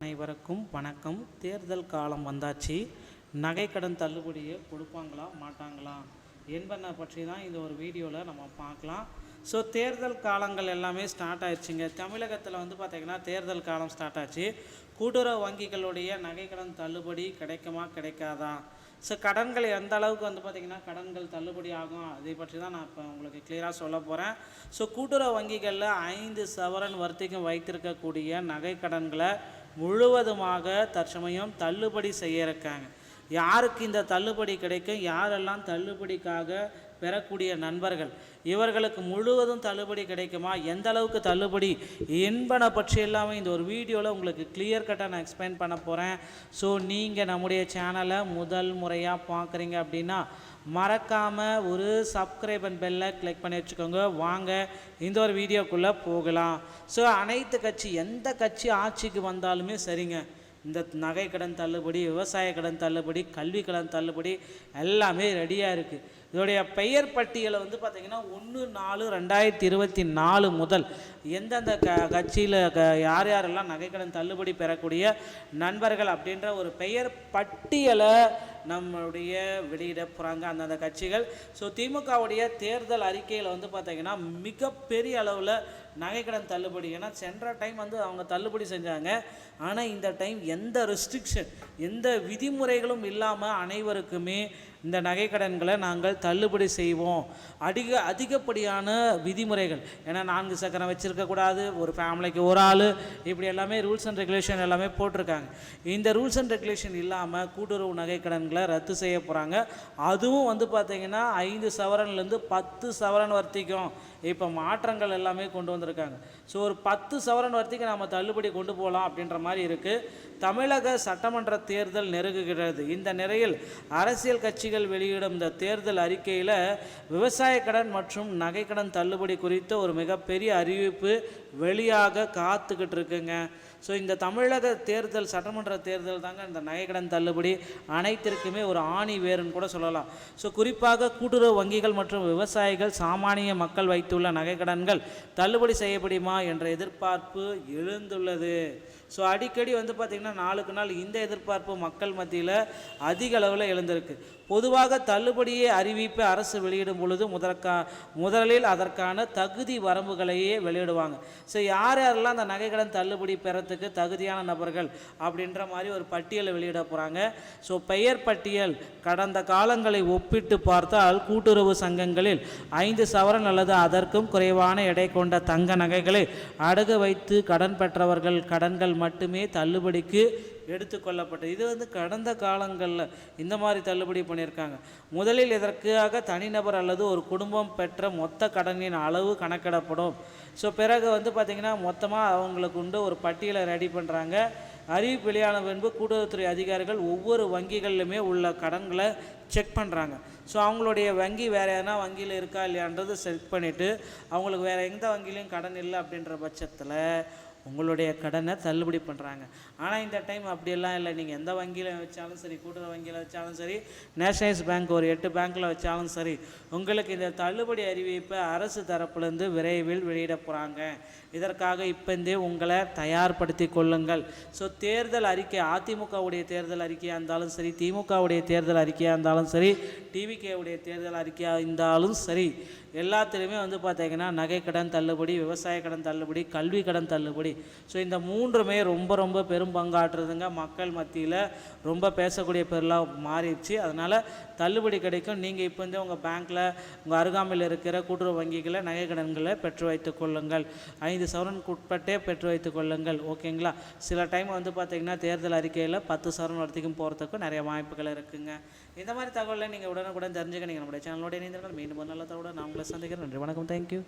அனைவருக்கும் வணக்கம். தேர்தல் காலம் வந்தாச்சு. நகைக்கடன் தள்ளுபடியை கொடுப்பாங்களா மாட்டாங்களா என்பதை பற்றி தான் இந்த ஒரு வீடியோவில் நம்ம பார்க்கலாம். ஸோ தேர்தல் காலங்கள் எல்லாமே ஸ்டார்ட் ஆயிடுச்சுங்க. தமிழகத்தில் பார்த்திங்கன்னா தேர்தல் காலம் ஸ்டார்ட் ஆச்சு. கூட்டுறவு வங்கிகளுடைய நகைக்கடன் தள்ளுபடி கிடைக்குமா கிடைக்காதா, ஸோ கடன்கள் எந்த அளவுக்கு பார்த்திங்கன்னா கடன்கள் தள்ளுபடி ஆகும், அதை பற்றி தான் நான் இப்போ உங்களுக்கு கிளியராக சொல்ல போகிறேன். ஸோ கூட்டுறவு வங்கிகளில் 5 சவரன் வர்த்திக்கும் வைத்திருக்கக்கூடிய நகை கடன்களை முழுவதுமாக தற்சமயம் தள்ளுபடி செய்ய இருக்காங்க. யாருக்கு இந்த தள்ளுபடி கிடைக்கும், யாரெல்லாம் தள்ளுபடிக்காக பெறக்கூடிய நண்பர்கள், இவர்களுக்கு முழுவதும் தள்ளுபடி கிடைக்குமா, எந்த அளவுக்கு தள்ளுபடி என்பன பற்றி எல்லாமே இந்த ஒரு வீடியோவில் உங்களுக்கு கிளியர் கட்டாக நான் எக்ஸ்பிளைன் பண்ண போகிறேன். ஸோ நீங்கள் நம்முடைய சேனலை முதல் முறையாக பார்க்குறீங்க அப்படின்னா மறக்காமல் ஒரு சப்ஸ்கிரைப் அண்ட் பெல்லை கிளிக் பண்ணி வச்சுக்கோங்க. வாங்க இந்த ஒரு வீடியோக்குள்ளே போகலாம். ஸோ அனைத்து கட்சி, எந்த கட்சி ஆட்சிக்கு வந்தாலுமே சரிங்க, இந்த நகை கடன் தள்ளுபடி, விவசாய கடன் தள்ளுபடி, கல்வி கடன் தள்ளுபடி எல்லாமே ரெடியாக இருக்குது. இதோடைய பெயர் பட்டியலை பார்த்திங்கன்னா 1/4/2024 முதல் எந்தெந்த கட்சியில் யார் யாரெல்லாம் நகைக்கடன் தள்ளுபடி பெறக்கூடிய நண்பர்கள் அப்படின்ற ஒரு பெயர் பட்டியலை நம்மளுடைய வெளியிட போகிறாங்க அந்தந்த கட்சிகள். ஸோ திமுகவுடைய தேர்தல் அறிக்கையில் பார்த்திங்கன்னா மிகப்பெரிய அளவில் நகைக்கடன் தள்ளுபடி, ஏன்னா சென்ற டைம் அவங்க தள்ளுபடி செஞ்சாங்க. ஆனால் இந்த டைம் எந்த ரெஸ்ட்ரிக்ஷன், எந்த விதிமுறைகளும் இல்லாமல் அனைவருக்குமே இந்த நகைக்கடன்களை நாங்கள் தள்ளுபடி செய்வோம். அதிகப்படியான விதிமுறைகள், ஏன்னா 4 சக்கரம் வச்சுருக்கக்கூடாது, ஒரு ஃபேமிலிக்கு ஒரு ஆள், இப்படி எல்லாமே ரூல்ஸ் அண்ட் ரெகுலேஷன் எல்லாமே போட்டிருக்காங்க. இந்த ரூல்ஸ் அண்ட் ரெகுலேஷன் இல்லாமல் கூட்டுறவு நகைக்கடன்களை ரத்து செய்ய போகிறாங்க. அதுவும் பார்த்திங்கன்னா 5 சவரன்லேருந்து 10 சவரன் வர்த்திக்கும் இப்போ மாற்றங்கள் எல்லாமே கொண்டு வந்திருக்காங்க. ஸோ ஒரு 10 சவரன் வர்த்திக்கு நம்ம தள்ளுபடி கொண்டு போகலாம் அப்படின்ற மாதிரி இருக்குது. தமிழக சட்டமன்ற தேர்தல் நெருங்குகிறது. இந்த நிலையில் அரசியல் கட்சிகள் வெளியிடும் இந்த தேர்தல் அறிக்கையில் விவசாய கடன் மற்றும் நகைக்கடன் தள்ளுபடி குறித்த ஒரு மிகப்பெரிய அறிவிப்பு வெளியாக காத்துக்கிட்டு இருக்குங்க. ஸோ இந்த தமிழக தேர்தல், சட்டமன்ற தேர்தல் தாங்க இந்த நகைக்கடன் தள்ளுபடி அனைத்திற்குமே ஒரு ஆணி வேறுன்னு கூட சொல்லலாம். ஸோ குறிப்பாக கூட்டுறவு வங்கிகள் மற்றும் விவசாயிகள், சாமானிய மக்கள் வைத்துள்ள நகைக்கடன்கள் தள்ளுபடி செய்யப்படுமா என்ற எதிர்பார்ப்பு எழுந்துள்ளது. ஸோ அடிக்கடி பார்த்திங்கன்னா நாளுக்கு நாள் இந்த எதிர்பார்ப்பு மக்கள் மத்தியில் அதிக அளவில் எழுந்திருக்கு. பொதுவாக தள்ளுபடியை அறிவிப்பை அரசு வெளியிடும் பொழுது முதலில் அதற்கான தகுதி வரம்புகளையே வெளியிடுவாங்க. ஸோ யார் யாரெல்லாம் அந்த நகைக்கடன் தள்ளுபடி பெறத்துக்கு தகுதியான நபர்கள் அப்படின்ற மாதிரி ஒரு பட்டியலை வெளியிட போகிறாங்க. ஸோ பெயர் பட்டியல் கடந்த காலங்களை ஒப்பிட்டு பார்த்தால் கூட்டுறவு சங்கங்களில் 5 சவரன் அல்லது அதற்கும் குறைவான எடை கொண்ட தங்க நகைகளை அடகு வைத்து கடன் பெற்றவர்கள் கடன்கள் மட்டுமே தள்ளுபடிக்கு எடுத்துக்கொள்ளப்பட்டது. இது கடந்த காலங்களில் இந்த மாதிரி தள்ளுபடி பண்ணியிருக்காங்க. முதலில் இதற்காக தனிநபர் அல்லது ஒரு குடும்பம் பெற்ற மொத்த கடனின் அளவு கணக்கிடப்படும். ஸோ பிறகு பார்த்திங்கன்னா மொத்தமாக அவங்களுக்கு உண்டு ஒரு பட்டியலை ரெடி பண்ணுறாங்க. அறிவிப்பு வெளியான பின்பு கூட்டுறவுத்துறை அதிகாரிகள் ஒவ்வொரு வங்கிகளிலுமே உள்ள கடன்களை செக் பண்ணுறாங்க. ஸோ அவங்களுடைய வங்கி வேறு எதனா வங்கியில் இருக்கா இல்லையான்றது செக் பண்ணிவிட்டு அவங்களுக்கு வேறு எந்த வங்கியிலையும் கடன் இல்லை அப்படின்ற பட்சத்தில் உங்களுடைய கடனை தள்ளுபடி பண்ணுறாங்க. ஆனால் இந்த டைம் அப்படியெல்லாம் இல்லை. நீங்கள் எந்த வங்கியில் வச்சாலும் சரி, கூட்டுறவு வங்கியில் வச்சாலும் சரி, நேஷனலைஸ் பேங்க் ஒரு 8 பேங்க்கில் வச்சாலும் சரி, உங்களுக்கு இந்த தள்ளுபடி அறிவிப்பை அரசு தரப்புலேருந்து விரைவில் வெளியிட போகிறாங்க. இதற்காக இப்போந்தே உங்களை தயார்படுத்தி கொள்ளுங்கள். ஸோ தேர்தல் அறிக்கை, அதிமுகவுடைய தேர்தல் அறிக்கையாக இருந்தாலும் சரி, திமுகவுடைய தேர்தல் அறிக்கையாக இருந்தாலும் சரி, டிவிகேவுடைய தேர்தல் அறிக்கையாக இருந்தாலும் சரி, எல்லாத்துலேயுமே பார்த்திங்கன்னா நகை கடன் தள்ளுபடி, விவசாய கடன் தள்ளுபடி, கல்வி கடன் தள்ளுபடி, ஸோ இந்த 3மே ரொம்ப ரொம்ப பெரும் பங்காற்றுதுங்க. மக்கள் மத்தியில் ரொம்ப பேசக்கூடிய பொருளாக மாறிடுச்சு. அதனால் தள்ளுபடி கிடைக்கும். நீங்கள் இப்போ உங்கள் பேங்க்கில், உங்கள் அருகாமையில் இருக்கிற கூட்டுறவு வங்கிகளில் நகை கடன்களை பெற்று வைத்துக் கொள்ளுங்கள். 5 சவரனுக்கு உட்பட்டே பெற்று வைத்துக் கொள்ளுங்கள். ஓகேங்களா? சில டைம் பார்த்திங்கன்னா தேர்தல் அறிக்கையில் 10 சவரன் வரைக்கும் போகிறதுக்கும் நிறைய வாய்ப்புகள் இருக்குங்க. இந்த மாதிரி தகவலை நீங்கள் உடனுக்குடன் தெரிஞ்சுக்க நீங்கள் நம்முடைய சேனலோட இணைந்தீர்கள். மீண்டும் ஒரு நல்ல தகவலோடு நான் உங்களை சந்திக்கிறேன். நன்றி, வணக்கம், தேங்க்யூ.